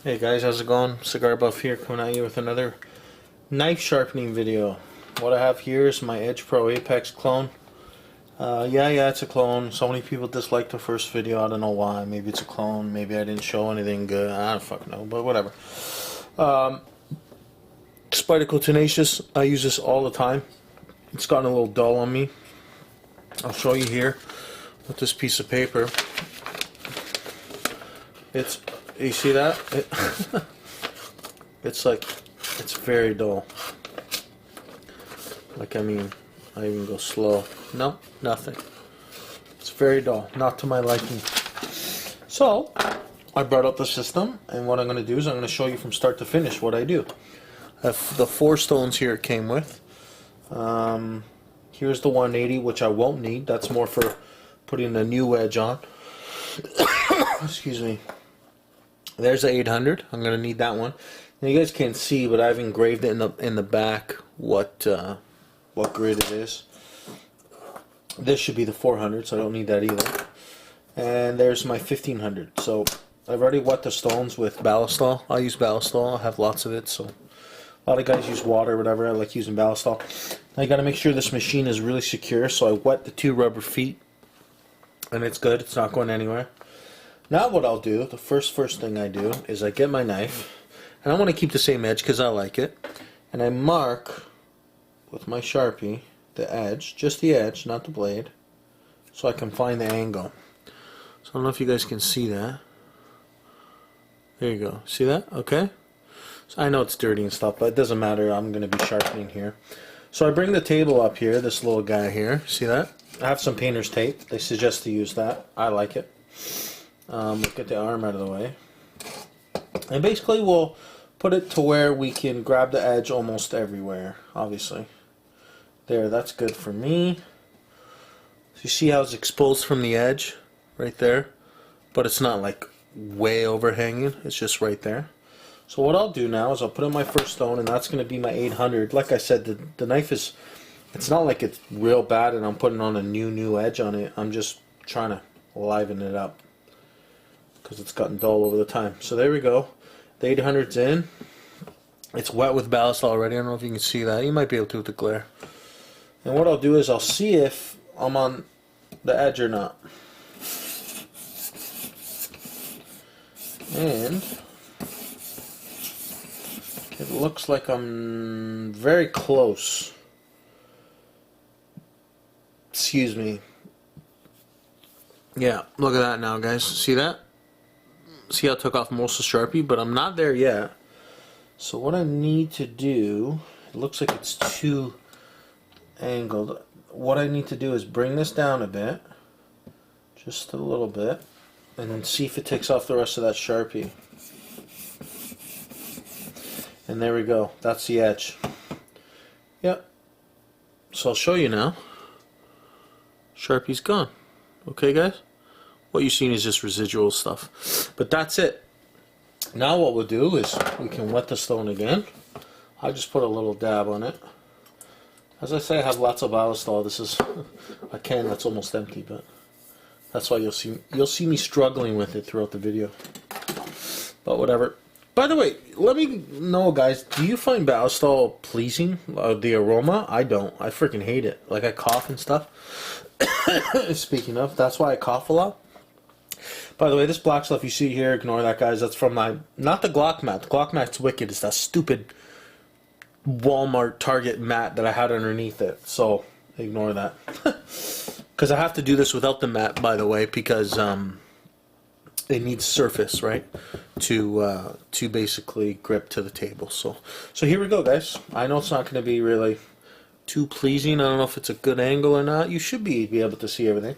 Hey guys, how's it going? Cigar Buff here, coming at you with another knife sharpening video. What I have here is my Edge Pro Apex clone. Yeah, it's a clone. So many people disliked the first video. I don't know why. Maybe it's a clone. Maybe I didn't show anything good. I don't fucking know, but whatever. Spyderco Tenacious. I use this all the time. It's gotten a little dull on me. I'll show you here with this piece of paper. You see that? It's very dull. Like, I mean, I even go slow. No, nothing. It's very dull. Not to my liking. So, I brought up the system, and what I'm going to do is I'm going to show you from start to finish what I do. I have the 4 stones here it came with. Here's the 180, which I won't need. That's more for putting a new wedge on. Excuse me. There's the 800. I'm gonna need that one. Now you guys can't see, but I've engraved it in the back what grid it is. This should be the 400, so I don't need that either. And there's my 1500. So I've already wet the stones with ballistol. I use ballistol. I have lots of it. So a lot of guys use water or whatever. I like using ballistol. Now you got to make sure this machine is really secure. So I wet the 2 rubber feet, and it's good. It's not going anywhere. Now what I'll do, the first thing I do is I get my knife, and I want to keep the same edge because I like it, and I mark with my Sharpie the edge, just the edge, not the blade, so I can find the angle. So I don't know if you guys can see that. There you go. See that? Okay. So I know it's dirty and stuff, but it doesn't matter. I'm going to be sharpening here. So I bring the table up here, this little guy here. See that? I have some painter's tape. They suggest to use that. I like it. Get the arm out of the way, and basically we'll put it to where we can grab the edge almost everywhere. Obviously, there, that's good for me. So you see how it's exposed from the edge right there, but it's not like way overhanging, it's just right there. So what I'll do now is I'll put in my first stone, and that's going to be my 800. Like I said, the knife is, it's not like it's real bad and I'm putting on a new edge on it. I'm just trying to liven it up because it's gotten dull over the time. So there we go. The 800's in. It's wet with ballast already. I don't know if you can see that. You might be able to with the glare. And what I'll do is I'll see if I'm on the edge or not. And it looks like I'm very close. Excuse me. Yeah, look at that now, guys. See that? See how I took off most of Sharpie, but I'm not there yet. So what I need to do, it looks like it's too angled. What I need to do is bring this down a bit, just a little bit, and then see if it takes off the rest of that Sharpie. And there we go. That's the edge. Yep. So I'll show you now. Sharpie's gone. Okay, guys? What you've seen is just residual stuff. But that's it. Now what we'll do is we can wet the stone again. I just put a little dab on it. As I say, I have lots of ballistol. This is a can that's almost empty, but that's why you'll see me struggling with it throughout the video. But whatever. By the way, let me know, guys, do you find ballistol pleasing? The aroma? I don't. I freaking hate it. Like, I cough and stuff. Speaking of, that's why I cough a lot. By the way, this black stuff you see here, ignore that, guys. That's from my, not the Glock mat. The Glock mat's wicked. It's that stupid Walmart Target mat that I had underneath it. So, ignore that. Because I have to do this without the mat, by the way, because it needs surface, right? To basically grip to the table. So here we go, guys. I know it's not going to be really too pleasing. I don't know if it's a good angle or not. You should be able to see everything.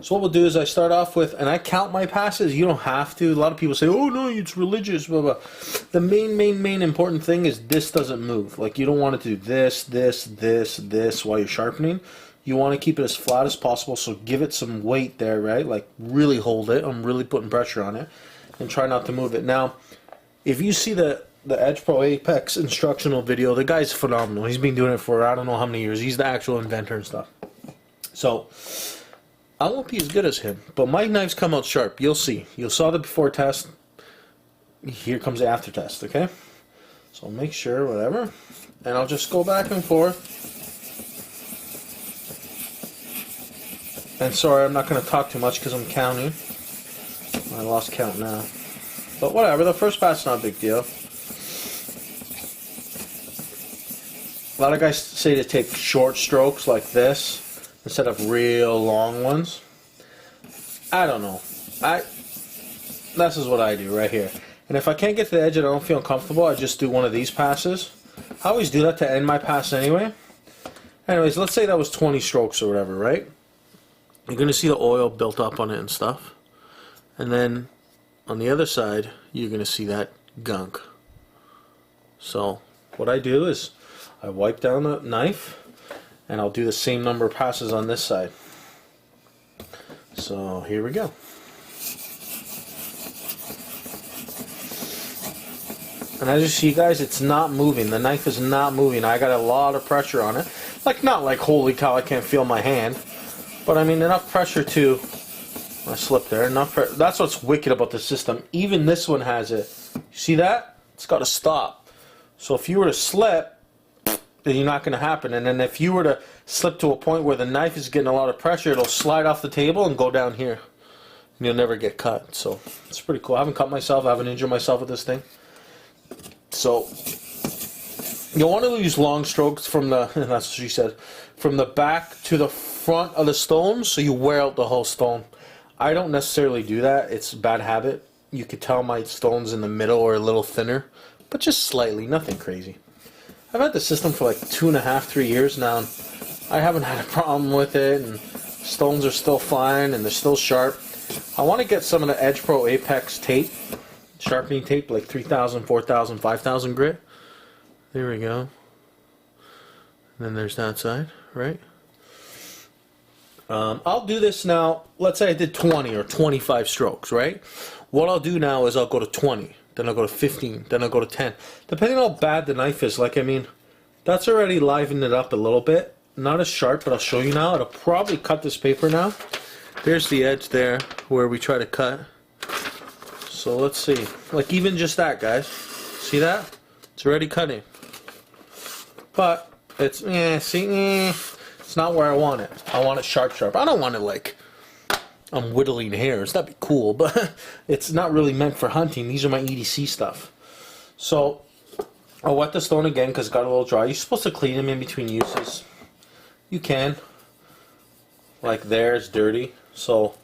So what we'll do is I start off with, and I count my passes. You don't have to. A lot of people say, oh no, it's religious, blah, blah. The main important thing is this doesn't move. Like, you don't want it to do this while you're sharpening. You want to keep it as flat as possible, so give it some weight there, right? Like, really hold it. I'm really putting pressure on it. And try not to move it. Now, if you see the Edge Pro Apex instructional video, the guy's phenomenal. He's been doing it for I don't know how many years. He's the actual inventor and stuff. So I won't be as good as him, but my knives come out sharp. You'll see. You saw the before test. here comes the after test, okay? So make sure, whatever. And I'll just go back and forth. And sorry, I'm not going to talk too much because I'm counting. I lost count now. But whatever, the first pass is not a big deal. A lot of guys say to take short strokes like this instead of real long ones. I don't know. This is what I do right here. And if I can't get to the edge and I don't feel comfortable, I just do one of these passes. I always do that to end my pass anyway. Anyways, let's say that was 20 strokes or whatever, right? You're going to see the oil built up on it and stuff. And then on the other side, you're going to see that gunk. So what I do is I wipe down the knife and I'll do the same number of passes on this side. So here we go. And as you see, guys, it's not moving. The knife is not moving. I got a lot of pressure on it. Like, not like, holy cow, I can't feel my hand. But I mean, enough pressure to... I slipped there. That's what's wicked about the system. Even this one has it. You see that? It's got to stop. So if you were to slip, then you're not going to happen. And then if you were to slip to a point where the knife is getting a lot of pressure, it'll slide off the table and go down here. And you'll never get cut. So it's pretty cool. I haven't cut myself. I haven't injured myself with this thing. So you'll want to use long strokes from the, that's what she said, from the back to the front of the stone so you wear out the whole stone. I don't necessarily do that. It's a bad habit. You could tell my stones in the middle are a little thinner, but just slightly, nothing crazy. I've had the system for like 2.5, 3 years now, and I haven't had a problem with it, and stones are still fine, and they're still sharp. I want to get some of the Edge Pro Apex tape, sharpening tape, like 3,000, 4,000, 5,000 grit. There we go. And then there's that side, right? I'll do this now. Let's say I did 20 or 25 strokes, right? What I'll do now is I'll go to 20, then I'll go to 15, then I'll go to 10. Depending on how bad the knife is. Like, I mean, that's already livened it up a little bit. Not as sharp, but I'll show you now. It'll probably cut this paper now. There's the edge there where we try to cut. So let's see. Like, even just that, guys. See that? It's already cutting. But it's, it's not where I want it. I want it sharp, sharp. I don't want it like I'm whittling hairs. That'd be cool, but it's not really meant for hunting. These are my EDC stuff. So I'll wet the stone again because it got a little dry. You're supposed to clean them in between uses. You can. Like there, it's dirty. So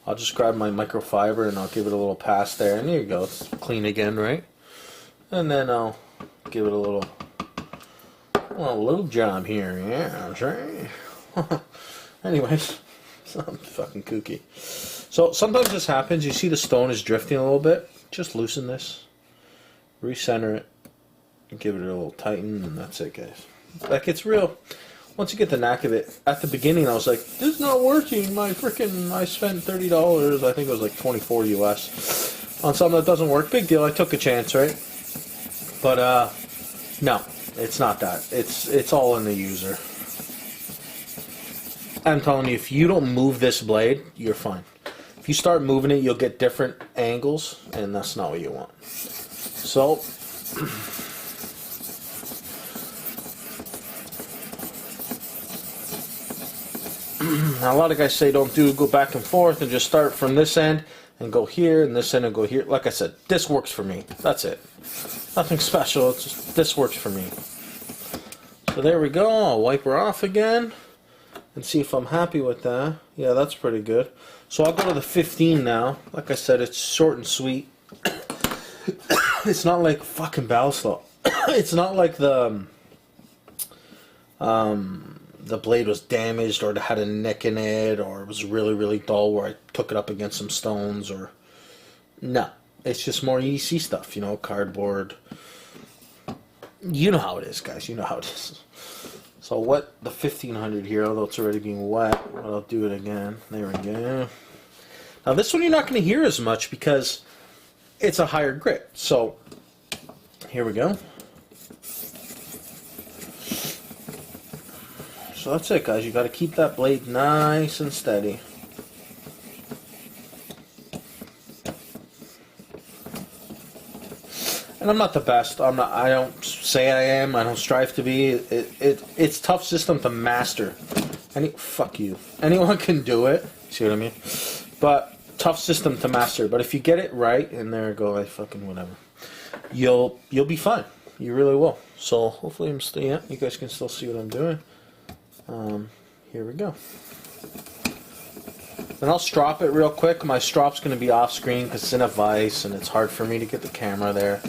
I'll just grab my microfiber and I'll give it a little pass there. And there you go. It's clean again, right? And then I'll give it a little job here. Yeah, I'm sorry. Anyways, I'm fucking kooky. So sometimes this happens. You see the stone is drifting a little bit. Just loosen this, recenter it, and give it a little tighten, and that's it, guys. Like, it's real. Once you get the knack of it. At the beginning, I was like, "This is not working." I spent $30. I think it was like 24 US on something that doesn't work. Big deal. I took a chance, right? But no, it's not that. It's all in the user. I'm telling you, if you don't move this blade, you're fine. If you start moving it, you'll get different angles, and that's not what you want. So, a lot of guys say don't go back and forth and just start from this end and go here, and this end and go here. Like I said, this works for me. That's it. Nothing special. It's just, this works for me. So there we go. I'll wipe her off again and see if I'm happy with that. Yeah, that's pretty good. So I'll go to the 15 now. Like I said, it's short and sweet. It's not like fucking Balstow. It's not like the blade was damaged or it had a nick in it or it was really, really dull where I took it up against some stones or... No. It's just more EDC stuff, you know, cardboard. You know how it is, guys. You know how it is. So wet the 1500 here, although it's already being wet. But I'll do it again. There we go. Now this one you're not going to hear as much because it's a higher grit. So here we go. So that's it, guys. You got to keep that blade nice and steady. And I'm not the best. I don't say I am. I don't strive to be. It's tough system to master. Fuck you. Anyone can do it. See what I mean? But tough system to master. But if you get it right, and there you go, I fucking whatever. You'll be fine. You really will. So hopefully I'm still. Yeah, you guys can still see what I'm doing. Here we go. Then I'll strop it real quick. My strop's going to be off screen because it's in a vise and it's hard for me to get the camera there.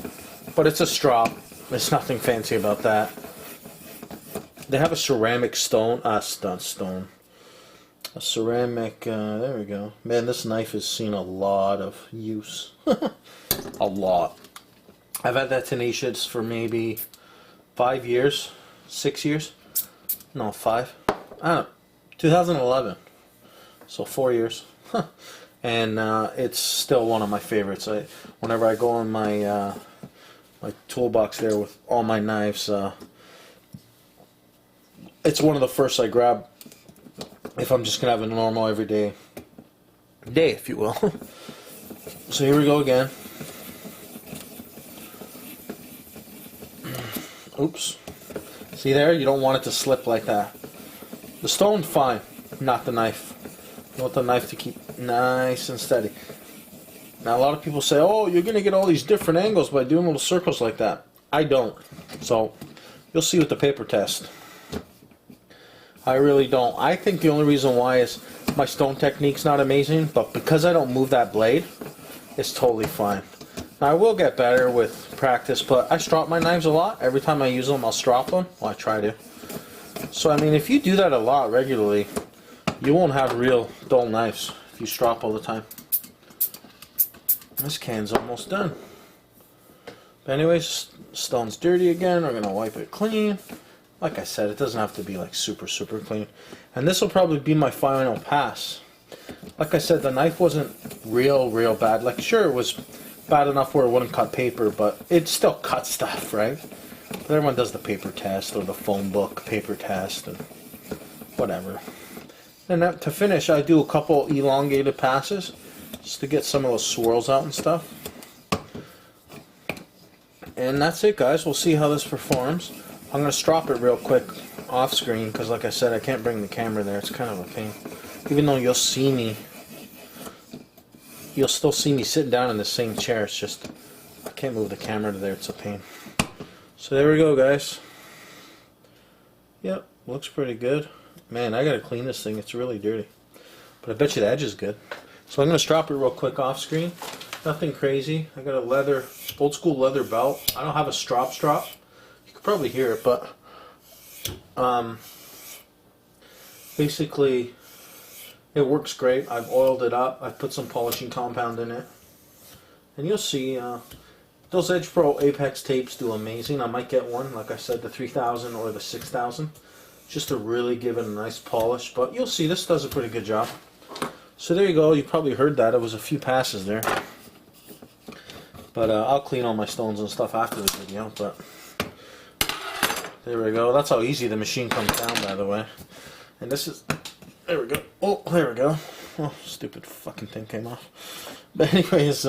But it's a strop. There's nothing fancy about that. They have a ceramic stone. A ceramic, there we go. Man, this knife has seen a lot of use. A lot. I've had that Tenacious for maybe 5 years, 6 years. No, 5. I don't know. 2011. So 4 years. And it's still one of my favorites. Whenever I go in my my toolbox there with all my knives, it's one of the first I grab if I'm just going to have a normal everyday day, if you will. So here we go again. Oops. See there? You don't want it to slip like that. The stone, fine. Not the knife. You want the knife to keep nice and steady. Now a lot of people say, oh, you're going to get all these different angles by doing little circles like that. I don't. So you'll see with the paper test. I really don't. I think the only reason why is my stone technique's not amazing, but because I don't move that blade, it's totally fine. Now I will get better with practice, but I strop my knives a lot. Every time I use them, I'll strop them. Well, I try to. So, I mean, if you do that a lot regularly, you won't have real dull knives if you strop all the time. This can's almost done. But anyways, stone's dirty again. We're going to wipe it clean. Like I said, it doesn't have to be like super clean. And this will probably be my final pass. Like I said, the knife wasn't real bad. Like, sure, it was bad enough where it wouldn't cut paper, but it still cut stuff, right? But everyone does the paper test or the phone book paper test and whatever. And to finish, I do a couple elongated passes just to get some of those swirls out and stuff. And that's it, guys. We'll see how this performs. I'm going to strop it real quick off screen because, like I said, I can't bring the camera there. It's kind of a pain. Even though you'll see me, you'll still see me sitting down in the same chair. It's just, I can't move the camera to there. It's a pain. So there we go, guys. Yep, looks pretty good. Man, I got to clean this thing. It's really dirty. But I bet you the edge is good. So I'm going to strop it real quick off screen. Nothing crazy. I got a leather, old school leather belt. I don't have a strop. You could probably hear it, but basically it works great. I've oiled it up. I've put some polishing compound in it. And you'll see those Edge Pro Apex tapes do amazing. I might get one, like I said, the 3000 or the 6000, just to really give it a nice polish. But you'll see this does a pretty good job. So there you go. You probably heard that. It was a few passes there. But I'll clean all my stones and stuff after the video. But there we go. That's how easy the machine comes down, by the way. And this is... There we go. Oh, there we go. Oh, stupid fucking thing came off. But anyways,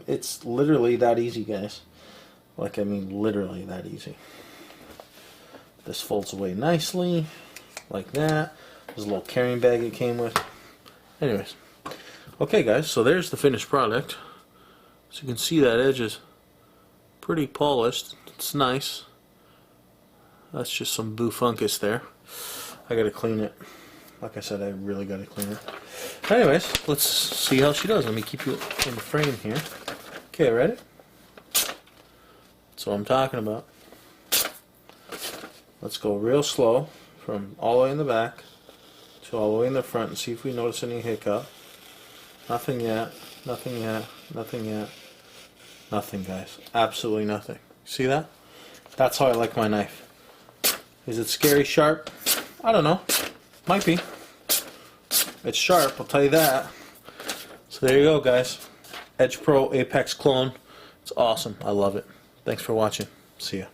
it's literally that easy, guys. Like, I mean, literally that easy. This folds away nicely, like that. There's a little carrying bag it came with. Anyways. Okay, guys, so there's the finished product. So you can see that edge is pretty polished. It's nice. That's just some boofungus there. I gotta clean it. Like I said, I really gotta clean it. Anyways, let's see how she does. Let me keep you in the frame here. Okay, ready? That's what I'm talking about. Let's go real slow from all the way in the back to all the way in the front and see if we notice any hiccup. Nothing yet. Nothing yet. Nothing yet. Nothing, guys. Absolutely nothing. See that? That's how I like my knife. Is it scary sharp? I don't know. Might be. It's sharp, I'll tell you that. So there you go, guys. Edge Pro Apex Clone. It's awesome. I love it. Thanks for watching. See ya.